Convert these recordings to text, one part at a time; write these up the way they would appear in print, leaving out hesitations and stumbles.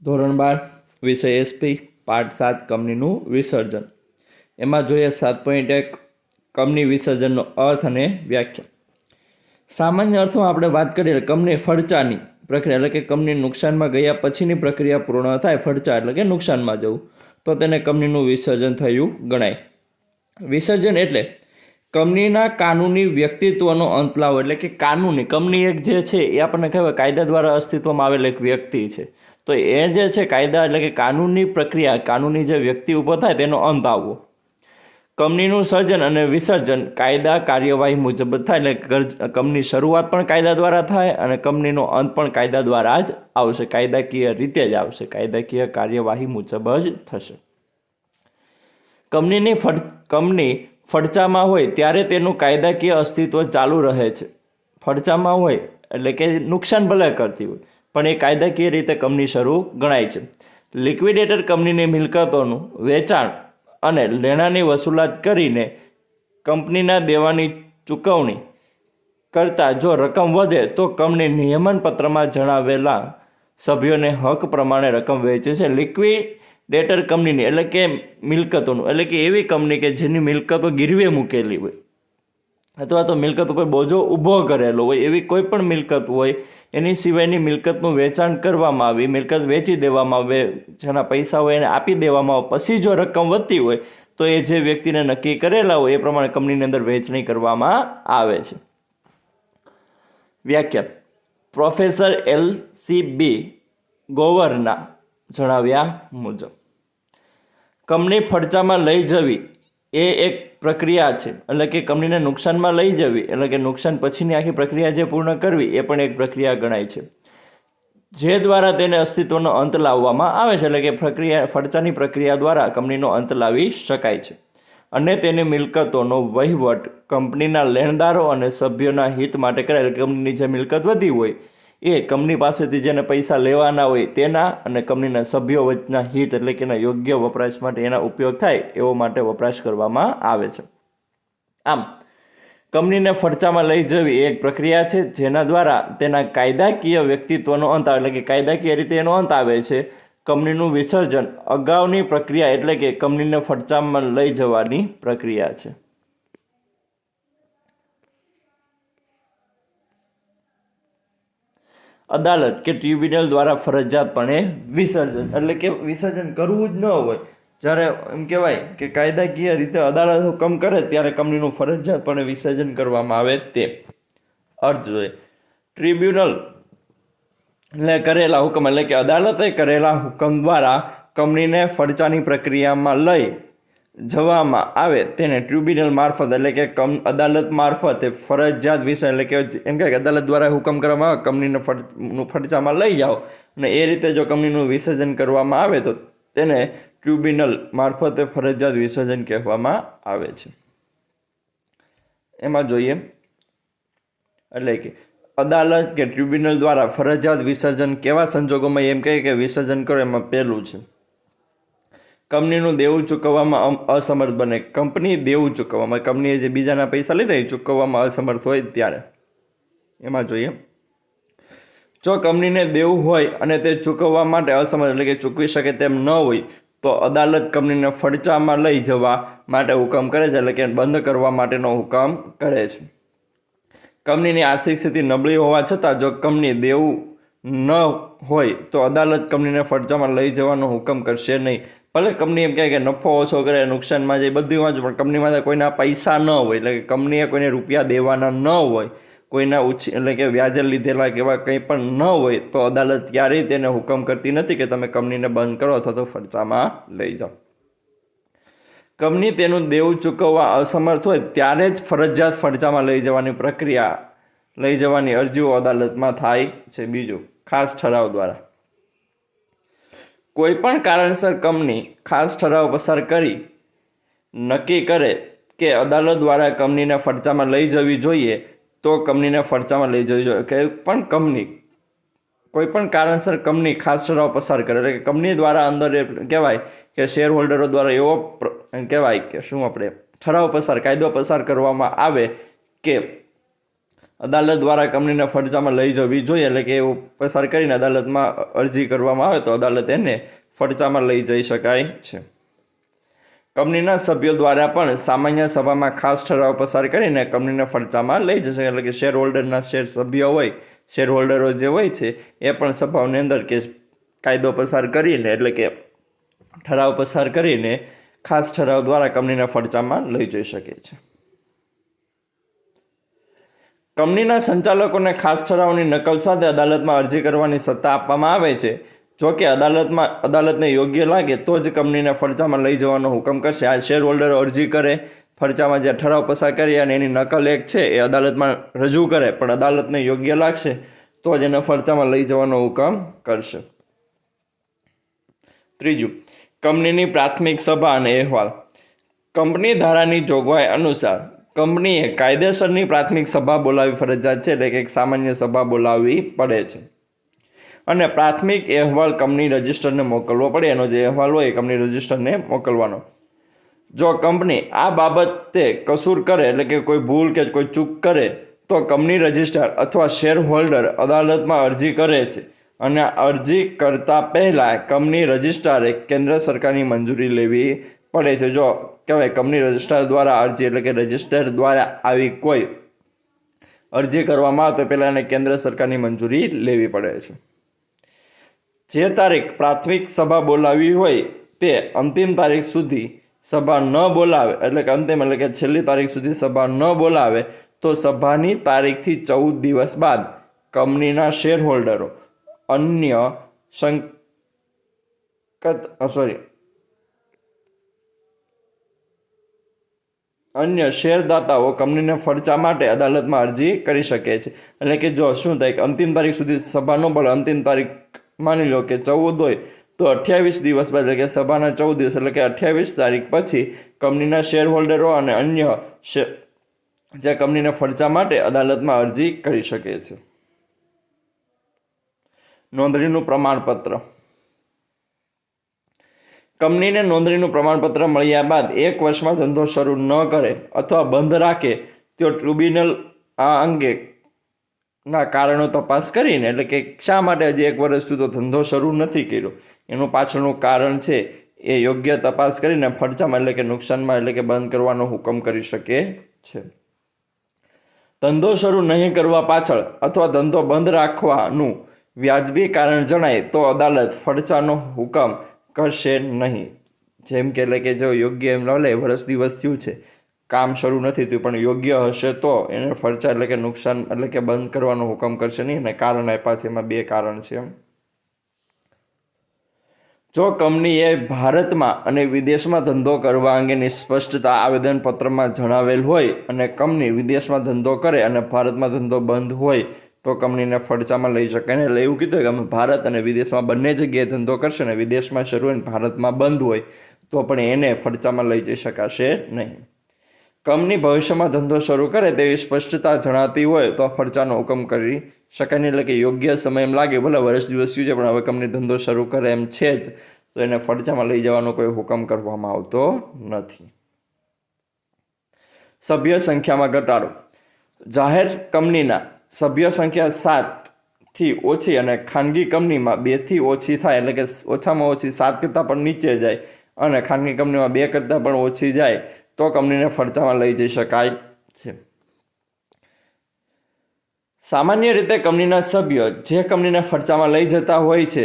ધોરણ 12 વિષય એસપી પાઠ 7 કંપનીનું વિસર્જન. એમાં જોઈએ 7.1 કંપની વિસર્જનનો અર્થ અને વ્યાખ્યા. સામાન્ય અર્થમાં આપણે વાત કરીએ કંપની ફડચાની પ્રક્રિયા એટલે કે કંપની નુકસાનમાં ગયા પછીની પ્રક્રિયા પૂર્ણ થાય, ફડચા એટલે કે નુકસાનમાં જવું, તો તેને કંપનીનું વિસર્જન થયું ગણાય. વિસર્જન એટલે કંપનીના કાનૂની વ્યક્તિત્વનો અંત લાવવો. એટલે કે કાનૂની કંપની એક જે છે એ આપણને કહેવાય કાયદા દ્વારા અસ્તિત્વમાં આવેલ એક વ્યક્તિ છે. તો એ જે છે કાયદા એટલે કે કાનૂની પ્રક્રિયા, કાનૂની જે વ્યક્તિ ઊભો થાય તેનો અંત આવવો. કંપનીનું સર્જન અને વિસર્જન કાયદા કાર્યવાહી મુજબ જ થાય. એટલે કંપની શરૂઆત પણ કાયદા દ્વારા થાય અને કંપનીનો અંત પણ કાયદા દ્વારા જ આવશે, કાયદાકીય રીતે જ આવશે, કાયદાકીય કાર્યવાહી મુજબ જ થશે. કંપની ફડચામાં હોય ત્યારે તેનું કાયદાકીય અસ્તિત્વ ચાલુ રહે છે. ફડચામાં હોય એટલે કે નુકસાન ભલે કરતી હોય પણ એ કાયદાકીય રીતે કંપની શરૂ ગણાય છે. લિક્વિડેટર કંપનીની મિલકતોનું વેચાણ અને લેણાની વસૂલાત કરીને કંપનીના દેવાની ચૂકવણી કરતાં જો રકમ વધે તો કંપની નિયમન પત્રમાં જણાવેલા સભ્યોને હક પ્રમાણે રકમ વહેંચે છે. લિક્વિડેટર કંપનીની એટલે કે મિલકતોનું એટલે કે એવી કંપની કે જેની મિલકતો ગીરવે મૂકેલી હોય અથવા તો મિલકત ઉપર બોજો ઊભો કરેલો હોય, એવી કોઈ પણ મિલકત હોય એની સિવાયની મિલકતનું વેચાણ કરવામાં આવે, મિલકત વેચી દેવામાં આવે, જેના પૈસા હોય એને આપી દેવામાં આવે, પછી જો રકમ વધતી હોય તો એ જે વ્યક્તિને નક્કી કરેલા હોય એ પ્રમાણે કંપનીની અંદર વહેંચણી કરવામાં આવે છે. વ્યાખ્યા. પ્રોફેસર LCB ગોવરના જણાવ્યા મુજબ કંપની ફડચામાં લઈ જવી એ એક પ્રક્રિયા છે. એટલે કે કંપનીને નુકસાનમાં લઈ જવી એટલે કે નુકસાન પછીની આખી પ્રક્રિયા જે પૂર્ણ કરવી એ પણ એક પ્રક્રિયા ગણાય છે, જે દ્વારા તેને અસ્તિત્વનો અંત લાવવામાં આવે છે. એટલે કે ફડચાની પ્રક્રિયા દ્વારા કંપનીનો અંત લાવી શકાય છે અને તેની મિલકતોનો વહીવટ કંપનીના લેણદારો અને સભ્યોના હિત માટે કરાય. કંપનીની જે મિલકત વધી હોય એ કંપની પાસેથી જેને પૈસા લેવાના હોય તેના અને કંપનીના સભ્યો વચ્ચેના હિત એટલે કે એના યોગ્ય વપરાશ માટે એના ઉપયોગ થાય એવો માટે વપરાશ કરવામાં આવે છે. આમ કંપનીને ફડચામાં લઈ જવી એક પ્રક્રિયા છે જેના દ્વારા તેના કાયદાકીય વ્યક્તિત્વનો અંત આવે, એટલે કે કાયદાકીય રીતે એનો અંત આવે છે. કંપનીનું વિસર્જન અગાઉની પ્રક્રિયા એટલે કે કંપનીને ફડચામાં લઈ જવાની પ્રક્રિયા છે. અદાલત કે ટ્રિબ્યુનલ દ્વારા ફરજિયાતપણે વિસર્જન એટલે કે વિસર્જન કરવું જ ન હોય, જ્યારે એમ કહેવાય કે કાયદાકીય રીતે અદાલત હુકમ કરે ત્યારે કંપનીનું ફરજિયાતપણે વિસર્જન કરવામાં આવે તે અર્થ જોઈએ. ટ્રિબ્યુનલ એટલે કરેલા હુકમ એટલે કે અદાલતે કરેલા હુકમ દ્વારા કંપનીને ફડચાની પ્રક્રિયામાં લઈ જવામાં આવે તેને ટ્રિબ્યુનલ મારફત એટલે કે અદાલત મારફતે ફરજિયાત વિસર્જન એટલે કે એમ કે અદાલત દ્વારા હુકમ કરવામાં આવે કંપનીને ફડચામાં લઈ જાઓ અને એ રીતે જો કંપનીનું વિસર્જન કરવામાં આવે તો તેને ટ્રિબ્યુનલ મારફતે ફરજિયાત વિસર્જન કહેવામાં આવે છે. એમાં જોઈએ એટલે કે અદાલત કે ટ્રિબ્યુનલ દ્વારા ફરજિયાત વિસર્જન કેવા સંજોગોમાં એમ કહે કે વિસર્જન કરો. એમાં પહેલું છે કંપનીનું દેવું ચૂકવવામાં અસમર્થ બને. કંપની દેવું ચૂકવવામાં, કંપનીએ જે બીજાના પૈસા લીધા એ ચૂકવવામાં અસમર્થ હોય ત્યારે. એમાં જોઈએ જો કંપનીને દેવું હોય અને તે ચૂકવવા માટે અસમર્થ એટલે કે ચૂકવી શકે તેમ ન હોય તો અદાલત કંપનીને ફડચામાં લઈ જવા માટે હુકમ કરે છે, એટલે કે બંધ કરવા માટેનો હુકમ કરે છે. કંપનીની આર્થિક સ્થિતિ નબળી હોવા છતાં જો કંપની દેવું ન હોય તો અદાલત કંપનીને ફડચામાં લઈ જવાનો હુકમ કરશે નહીં. ભલે કંપની એમ કહે કે નફો ઓછો કરે, નુકસાનમાં જાય, બધી વાંચો, પણ કંપનીમાં કોઈના પૈસા ન હોય એટલે કે કંપનીએ કોઈને રૂપિયા દેવાના ન હોય, કોઈના એટલે કે વ્યાજે લીધેલા કે એવા કંઈ પણ ન હોય તો અદાલત ક્યારેય તેને હુકમ કરતી નથી કે તમે કંપનીને બંધ કરો અથવા તો ફડચામાં લઈ જાઓ. કંપની તેનું દેવું ચૂકવવા અસમર્થ હોય ત્યારે જ ફરજિયાત ફડચામાં લઈ જવાની પ્રક્રિયા લઈ જવાની અરજીઓ અદાલતમાં થાય છે. બીજું, ખાસ ઠરાવ દ્વારા કોઈ પણ કારણસર કંપની ખાસ ઠરાવ પસાર કરી નક્કી કરે કે અદાલત દ્વારા કંપનીને ફડચામાં લઈ જવી જોઈએ તો કંપનીને ફડચામાં લઈ જવી જોઈએ. કોઈ પણ કારણસર કંપની ખાસ ઠરાવ પસાર કરે એટલે કે કંપની દ્વારા અંદર કહેવાય કે શેર હોલ્ડરો દ્વારા એવો કહેવાય કે શું આપણે ઠરાવ પસાર કાયદો પસાર કરવામાં આવે કે અદાલત દ્વારા કંપનીને ફરજામાં લઈ જવી જોઈએ, એટલે કે એવું પસાર કરીને અદાલતમાં અરજી કરવામાં આવે તો અદાલત એને ફરજામાં લઈ જઈ શકાય છે. કંપનીના સભ્યો દ્વારા પણ સામાન્ય સભામાં ખાસ ઠરાવ પસાર કરીને કંપનીને ફરજામાં લઈ જશે, એટલે કે શેર હોલ્ડરના શેર સભ્યો હોય, શેર હોલ્ડરો જે હોય છે એ પણ સભાઓની અંદર કે કાયદો પસાર કરીને, એટલે કે ઠરાવ પસાર કરીને ખાસ ઠરાવ દ્વારા કંપનીના ફરજામાં લઈ જઈ શકે છે. કંપનીના સંચાલકોને ખાસ ઠરાવની નકલ સાથે અદાલતમાં અરજી કરવાની સત્તા આપવામાં આવે છે. જો કે અદાલતને યોગ્ય લાગે તો જ કંપનીને ફરજામાં લઈ જવાનો હુકમ કરશે. આ શેર હોલ્ડરો અરજી કરે, ફરજામાં જે ઠરાવ પસાર કરી અને એની નકલ એક છે એ અદાલતમાં રજૂ કરે, પણ અદાલતને યોગ્ય લાગશે તો જ એને ફરજામાં લઈ જવાનો હુકમ કરશે. ત્રીજું, કંપનીની પ્રાથમિક સભા અને અહેવાલ. કંપની ધારાની જોગવાઈ અનુસાર કંપનીએ કાયદેસરની પ્રાથમિક સભા બોલાવવી ફરજિયાત છે, એટલે કે એક સામાન્ય સભા બોલાવવી પડે છે અને પ્રાથમિક અહેવાલ કંપની રજિસ્ટરને મોકલવો પડે. એનો જે અહેવાલ હોય એ કંપની રજિસ્ટરને મોકલવાનો. જો કંપની આ બાબતે કસૂર કરે, એટલે કે કોઈ ભૂલ કે કોઈ ચૂક કરે, તો કંપની રજિસ્ટ્રાર અથવા શેર હોલ્ડર અદાલતમાં અરજી કરે છે અને અરજી કરતા પહેલાં કંપની રજિસ્ટ્રારે કેન્દ્ર સરકારની મંજૂરી લેવી પડે છે. જો કહેવાય કંપની રજિસ્ટ્રાર દ્વારા અરજી, એટલે કે રજિસ્ટ્રાર દ્વારા આવી કોઈ અરજી કરવામાં આવે તો પહેલાં એને કેન્દ્ર સરકારની મંજૂરી લેવી પડે છે. જે તારીખ પ્રાથમિક સભા બોલાવી હોય તે અંતિમ તારીખ સુધી સભા ન બોલાવે, એટલે કે અંતિમ એટલે કે છેલ્લી તારીખ સુધી સભા ન બોલાવે તો સભાની તારીખથી 14 દિવસ બાદ કંપનીના શેર હોલ્ડરો અન્ય શેરદાતાઓ કંપનીને ફરજા માટે અદાલતમાં અરજી કરી શકે છે. એટલે કે જો શું થાય કે અંતિમ તારીખ સુધી સભા ન બોલે, અંતિમ તારીખ માની લો કે 14 હોય તો 28 દિવસ બાદ, એટલે કે સભાના 14 દિવસ, એટલે કે 28 તારીખ પછી કંપનીના શેર હોલ્ડરો અને અન્ય જે કંપનીને ફરજા માટે અદાલતમાં અરજી કરી શકે છે. નોંધણીનું પ્રમાણપત્ર. કંપનીને નોંધણીનું પ્રમાણપત્ર મળ્યા બાદ 1 વર્ષમાં ધંધો શરૂ ન કરે અથવા બંધ રાખે તો ટ્રિબ્યુનલ આ અંગેના કારણો તપાસ કરીને, એટલે કે શા માટે હજી 1 વર્ષ સુધી ધંધો શરૂ નથી કર્યો, એનું પાછળનું કારણ છે એ યોગ્ય તપાસ કરીને ફરજામાં, એટલે કે નુકસાનમાં, એટલે કે બંધ કરવાનો હુકમ કરી શકે છે. ધંધો શરૂ નહીં કરવા પાછળ અથવા ધંધો બંધ રાખવાનું વ્યાજબી કારણ જણાય તો અદાલત ફરજાનો હુકમ કરશે નહીં. જેમ કે એટલે કે જો યોગ્ય એમ લે વર્ષ દિવસ થયું છે, કામ શરૂ નથી થયું, પણ યોગ્ય હશે તો એને ફરજા, એટલે કે નુકસાન, એટલે કે બંધ કરવાનો હુકમ કરશે નહીં. અને કારણ આપ્યા છે, એમાં 2 કારણ છે. જો કંપનીએ ભારતમાં અને વિદેશમાં ધંધો કરવા અંગેની સ્પષ્ટતા આવેદનપત્રમાં જણાવેલ હોય અને કંપની વિદેશમાં ધંધો કરે અને ભારતમાં ધંધો બંધ હોય તો કંપનીને ફરજામાં લઈ શકાય. એટલે એવું કીધું કે અમે ભારત અને વિદેશમાં બંને જગ્યાએ ધંધો કરશે ને વિદેશમાં શરૂ હોય ભારતમાં બંધ હોય તો પણ એને ફરજામાં લઈ જઈ શકાશે નહીં. કંપની ભવિષ્યમાં ધંધો શરૂ કરે તેવી સ્પષ્ટતા જણાતી હોય તો ફરજાનો હુકમ કરી શકાય નહીં. એટલે કે યોગ્ય સમય એમ લાગે, ભલે વર્ષ દિવસ થયું છે પણ હવે કંપની ધંધો શરૂ કરે એમ છે જ, તો એને ફરજામાં લઈ જવાનો કોઈ હુકમ કરવામાં આવતો નથી. સભ્ય સંખ્યામાં ઘટાડો. જાહેર કંપનીના સભ્ય સંખ્યા 7 થી ઓછી અને ખાનગી કંપનીમાં 2 થી ઓછી થાય, એટલે કે ઓછામાં ઓછી 7 કરતાં પણ નીચે જાય અને ખાનગી કંપનીમાં 2 કરતાં પણ ઓછી જાય તો કંપનીને ફરજામાં લઈ જઈ શકાય છે. સામાન્ય રીતે કંપનીના સભ્યો જે કંપનીને ફરજામાં લઈ જતા હોય છે,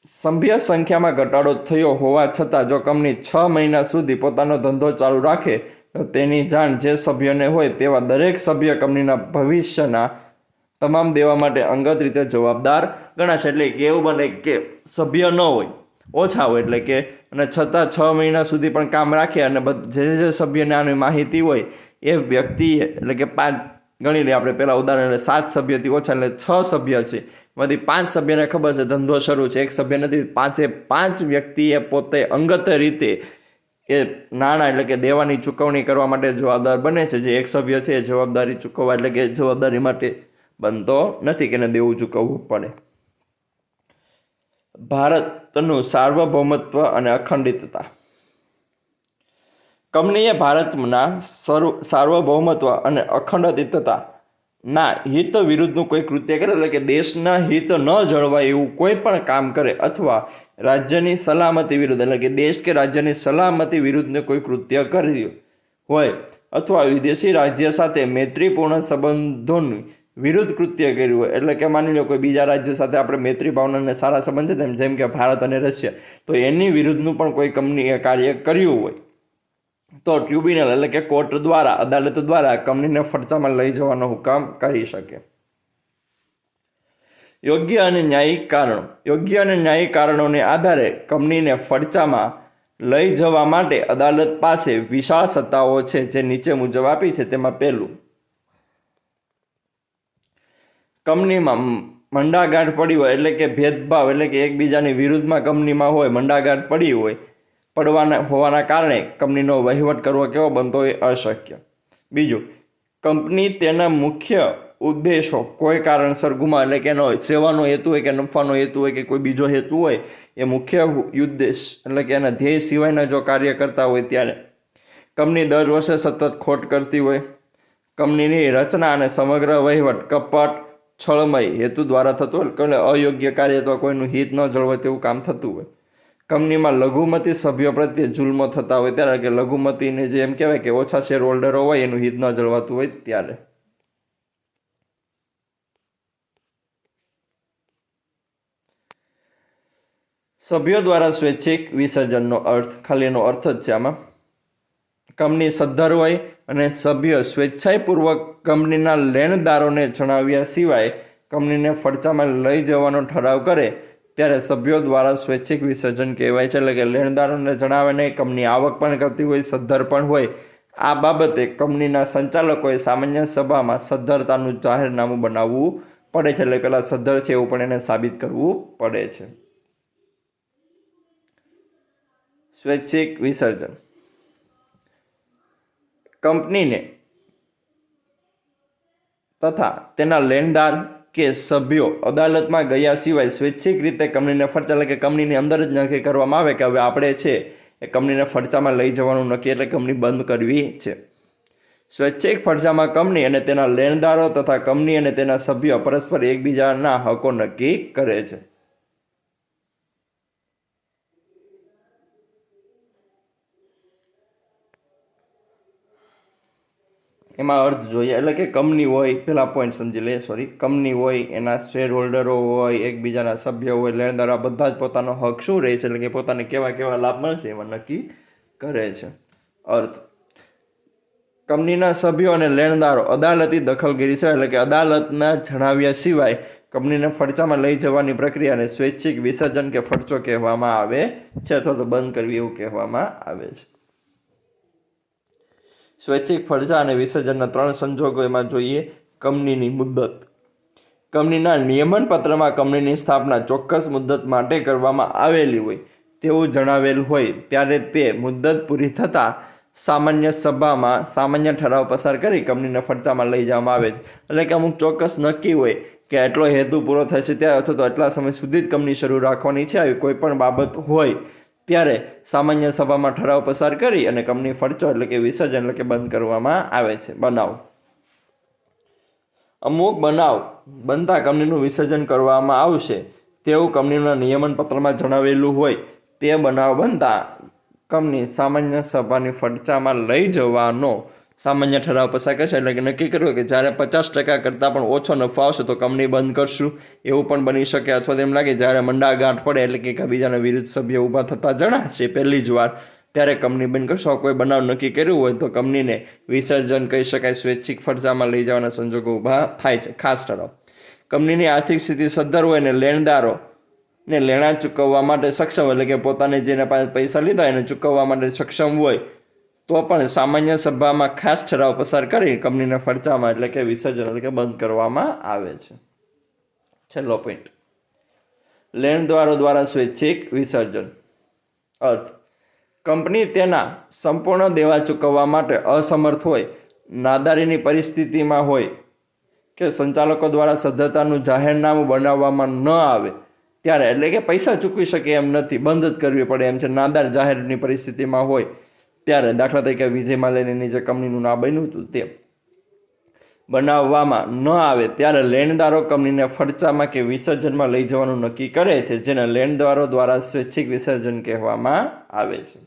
સભ્ય સંખ્યામાં ઘટાડો થયો હોવા છતાં જો કંપની 6 મહિના સુધી પોતાનો ધંધો ચાલુ રાખે તો તેની જાણ જે સભ્યોને હોય તેવા દરેક સભ્ય કંપનીના ભવિષ્યના તમામ દેવા માટે અંગત રીતે જવાબદાર ગણાશે. એટલે કે એવું બને કે સભ્ય ન હોય, ઓછા હોય, એટલે કે અને છતાં 6 મહિના સુધી પણ કામ રાખે અને જે સભ્યને આની માહિતી હોય એ વ્યક્તિએ, એટલે કે 5 ગણી લઈએ આપણે પહેલાં ઉદાહરણ, એટલે 7 સભ્યથી ઓછા, એટલે 6 સભ્ય છે, એમાંથી 5 સભ્યને ખબર છે ધંધો શરૂ છે, 1 સભ્ય નથી, 5 વ્યક્તિએ પોતે અંગત રીતે એ નાણાં, એટલે કે દેવાની ચૂકવણી કરવા માટે જવાબદાર બને છે. જે 1 સભ્ય છે એ જવાબદારી ચૂકવવા, એટલે કે જવાબદારી માટે બનતો નથી કે એને દેવું ચૂકવવું પડે. ભારતનું સાર્વભૌમત્વ અને અખંડિતતા. કંપનીએ ભારતના સાર્વભૌમત્વ અને અખંડિતતાના હિત વિરુદ્ધનું કોઈ કૃત્ય કરે, એટલે કે દેશના હિત ન જળવાય એવું કોઈ પણ કામ કરે અથવા રાજ્યની સલામતી વિરુદ્ધ, એટલે કે દેશ કે રાજ્યની સલામતી વિરુદ્ધનું કોઈ કૃત્ય કર્યું હોય અથવા વિદેશી રાજ્ય સાથે મૈત્રીપૂર્ણ સંબંધોની વિરુદ્ધ કૃત્ય કર્યું હોય, એટલે કે માની લો કોઈ બીજા રાજ્ય સાથે આપણે મૈત્રી ભાવનાને સારા સંબંધ છે, જેમ કે ભારત અને રશિયા, તો એની વિરુદ્ધનું પણ કોઈ કંપનીએ કાર્ય કર્યું હોય તો ટ્રિબ્યુનલ એટલે કે કોર્ટ દ્વારા, અદાલત દ્વારા કંપનીને ફરજામાં લઈ જવાનો હુકમ કરી શકે. યોગ્ય અને ન્યાયિક કારણો. યોગ્ય અને ન્યાયિક કારણોને આધારે કંપનીને ફરજામાં લઈ જવા માટે અદાલત પાસે વિશાળ સત્તાઓ છે, જે નીચે મુજબ આપી છે. તેમાં પહેલું, કંપનીમાં મંડાગાંઠ પડી હોય, એટલે કે ભેદભાવ, એટલે કે એકબીજાની વિરુદ્ધમાં કંપનીમાં હોય, મંડાગાંઠ પડી હોય, હોવાના કારણે કંપનીનો વહીવટ કરવો કેવો બનતો હોય? અશક્ય. બીજું, કંપની તેના મુખ્ય ઉદ્દેશો કોઈ કારણસર ગુમાવે, એટલે કે એનો સેવાનો હેતુ હોય કે નફાનો હેતુ હોય કે કોઈ બીજો હેતુ હોય, એ મુખ્ય ઉદ્દેશ એટલે કે એના ધ્યેય સિવાયના જો કાર્ય કરતા હોય ત્યારે. કંપની દર વર્ષે સતત ખોટ કરતી હોય. કંપનીની રચના અને સમગ્ર વહીવટ કપટ, છળમય હેતુ દ્વારા થતું હોય, અયોગ્ય કાર્ય અથવા કોઈનું હિત ન જળવાય તેવું કામ થતું હોય. કંપનીમાં લઘુમતી સભ્યો પ્રત્યે જુલ્મો થતા હોય ત્યારે, કે લઘુમતીને જે એમ કહેવાય કે ઓછા શેર હોલ્ડરો હોય એનું હિત ન જળવાતું હોય ત્યારે. સભ્યો દ્વારા સ્વૈચ્છિક વિસર્જનનો અર્થ, ખાલી એનો અર્થ જ છે આમાં, કંપની સદ્ધર હોય અને સભ્ય સ્વેચ્છાપૂર્વક કંપનીના લેણદારોને જણાવ્યા સિવાય કંપનીને ફરજામાં લઈ જવાનો ઠરાવ કરે ત્યારે સભ્યો દ્વારા સ્વૈચ્છિક વિસર્જન કહેવાય છે. એટલે કે લેણદારોને જણાવે નહીં, કંપની આવક પણ કરતી હોય, સદ્ધર પણ હોય, આ બાબતે કંપનીના સંચાલકોએ સામાન્ય સભામાં સદ્ધરતાનું જાહેરનામું બનાવવું પડે છે. એટલે પેલા સદ્ધર છે એવું પણ એને સાબિત કરવું પડે છે. સ્વૈચ્છિક વિસર્જન. કંપનીને તથા તેના લેણદાર કે સભ્યો અદાલતમાં ગયા સિવાય સ્વૈચ્છિક રીતે કંપનીને ફરજા, એટલે કે કંપનીની અંદર જ નક્કી કરવામાં આવે કે હવે આપણે છે એ કંપનીને ફરજામાં લઈ જવાનું નક્કી, એટલે કંપની બંધ કરવી છે. સ્વૈચ્છિક ફરજામાં કંપની અને તેના લેણદારો તથા કંપની અને તેના સભ્યો પરસ્પર એકબીજાના હકો નક્કી કરે છે. એમાં અર્થ જોઈએ, એટલે કે કંપની હોય, પેલા પોઈન્ટ સમજી લઈએ, કંપની હોય, એના શેર હોલ્ડરો હોય, એકબીજાના સભ્યો હોય, લેણદારો, બધા જ પોતાનો હક શું રહે છે, એટલે કે પોતાને કેવા કેવા લાભ મળશે એમાં નક્કી કરે છે. અર્થ, કંપનીના સભ્યો અને લેણદારો અદાલતી દખલગીરી છે, એટલે કે અદાલતના જણાવ્યા સિવાય કંપનીને ફરજામાં લઈ જવાની પ્રક્રિયાને સ્વૈચ્છિક વિસર્જન કે ફરજો કહેવામાં આવે છે, અથવા તો બંધ કરવી એવું કહેવામાં આવે છે. સ્વૈચ્છિક ફરજા અને વિસર્જનના 3 સંજોગો એમાં જોઈએ. કંપનીની મુદ્દત. કંપનીના નિયમન પત્રમાં કંપનીની સ્થાપના ચોક્કસ મુદ્દત માટે કરવામાં આવેલી હોય તેવું જણાવેલ હોય ત્યારે તે મુદ્દત પૂરી થતાં સામાન્ય સભામાં સામાન્ય ઠરાવ પસાર કરી કંપનીને ફરજામાં લઈ જવામાં આવે છે. એટલે કે અમુક ચોક્કસ નક્કી હોય કે એટલો હેતુ પૂરો થાય છે ત્યારે, અથવા તો એટલા સમય સુધી જ કંપની શરૂ રાખવાની છે, આવી કોઈ પણ બાબત હોય ત્યારે સામાન્ય સભામાં ઠરાવ પસાર કરી અને કંપની ફરજો એટલે કે વિસર્જન એટલે કે બંધ કરવામાં આવે છે. બનાવ. અમુક બનાવ બનતા કંપનીનું વિસર્જન કરવામાં આવશે તેવું કંપનીના નિયમન પત્રમાં જણાવેલું હોય તે બનાવ બનતા કંપની સામાન્ય સભાની ફરજામાં લઈ જવાનો સામાન્ય ઠરાવ પસાર કરશે. એટલે કે નક્કી કર્યું કે જ્યારે 50% કરતાં પણ ઓછો નફો આવશે તો કંપની બંધ કરશું, એવું પણ બની શકે. અથવા તેમ લાગે જ્યારે મંડાગાંઠ પડે, એટલે કે એકબીજાના વિરુદ્ધ સભ્ય ઊભા થતા જણાશે પહેલી જ વાર, ત્યારે કંપની બંધ કરશો. કોઈ બનાવ નક્કી કર્યું હોય તો કંપનીને વિસર્જન કહી શકાય. સ્વૈચ્છિક ફરજામાં લઈ જવાના સંજોગો ઊભા થાય છે. ખાસ ઠરાવ. કંપનીની આર્થિક સ્થિતિ સદ્ધર હોય ને લેણદારો ને લેણા ચૂકવવા માટે સક્ષમ, એટલે કે પોતાને જેને પાસે પૈસા લીધા એને ચૂકવવા માટે સક્ષમ હોય તો પણ સામાન્ય સભામાં ખાસ ઠરાવ પસાર કરી કંપનીના ફરજામાં એટલે કે વિસર્જન એટલે કે બંધ કરવામાં આવે છે. છેલ્લો પોઈન્ટ, લેણદારો દ્વારા સ્વૈચ્છિક વિસર્જન. અર્થ, કંપની તેના સંપૂર્ણ દેવા ચૂકવવા માટે અસમર્થ હોય, નાદારીની પરિસ્થિતિમાં હોય કે સંચાલકો દ્વારા સદ્ધરતાનું જાહેરનામું બનાવવામાં ન આવે ત્યારે, એટલે કે પૈસા ચૂકવી શકે એમ નથી, બંધ જ કરવી પડે એમ છે, નાદાર જાહેરની પરિસ્થિતિમાં હોય ત્યારે દાખલા તરીકે વિજય માલ્યાની જે કંપનીનું નામ બન્યું હતું તે બનાવવામાં ન આવે ત્યારે લેણદારો કંપનીને ફરચામાં કે વિસર્જનમાં લઈ જવાનું નક્કી કરે છે, જેને લેણદારો દ્વારા સ્વૈચ્છિક વિસર્જન કહેવામાં આવે છે.